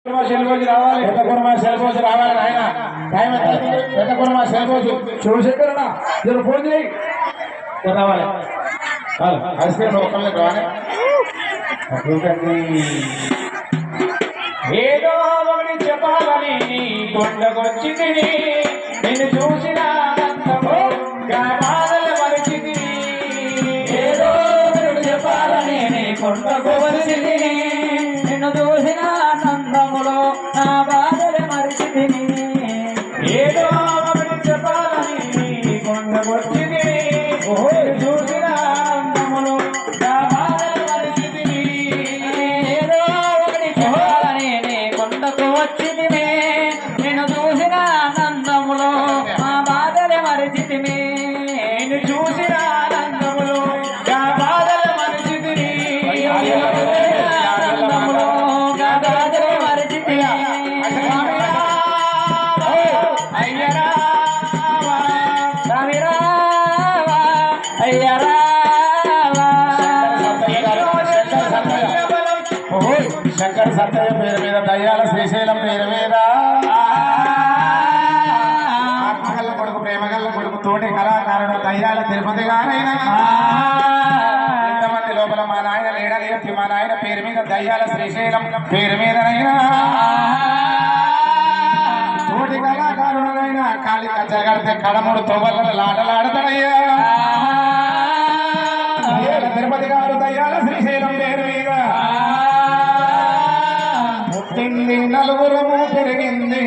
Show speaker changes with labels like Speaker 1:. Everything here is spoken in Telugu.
Speaker 1: రావాలి పెద్ద కుర్మ సెల్ఫోజ్ రావాలి ఆయన టైం పెద్ద కుర్మ సెల్ఫోజ్ శివశంకరణ జర ఫోన్ చేయి రావాలి ఐస్ క్రీమ్ ఒక్కళ్ళే రావాలి ఏదో ఒకటి చెప్పాలని నీ కొండకొచ్చి నేను చూసిన బాధలు మరిచింది ఏదో ఒకటి చెప్పాలని నీ కొండకొచ్చి నిన్ను చూసిన ఆనందములో నా బాధలు మరిచింది ఏదో ఒకటి చెప్పాలని నీ కొండకొచ్చి చూసిన ఆనందములో నా బాధలు మరిచింది ఏదో ఒకటి చెప్పాలని నీ కొండకు వచ్చింది నేను చూసిన ఆనందములో నా బాధలు మరిచింది నేను చూసిన ఆనందములో నా బాధలు మరిచింది ఆనందములో నా బాధలు మరిచింది అయ్యరా అయ్యరా శంకర సత్తయ్య పేరు మీద దయ్యాల శ్రీశైలం పేరు మీద ఆత్మగల్ల కొడుకు ప్రేమగల్ల కొడుకు తోటి కళాకారుడు దయ్యాల తిరుపతి గారైనా ఎంతమంది లోపల మా నాయన లేడని చెప్పి మా నాయన పేరు మీద దయ్యాల శ్రీశైలం పేరు మీదనైనా తోటి కళాకారుడైనా కాళీ కచ్చగడితే కడముడు తొవ్వల లాటలాడతాడయ్యా తిరుపతి గారు దయ్యాల శ్రీశైలం పేరు మీద పుట్టింది నలుగురు పెరిగింది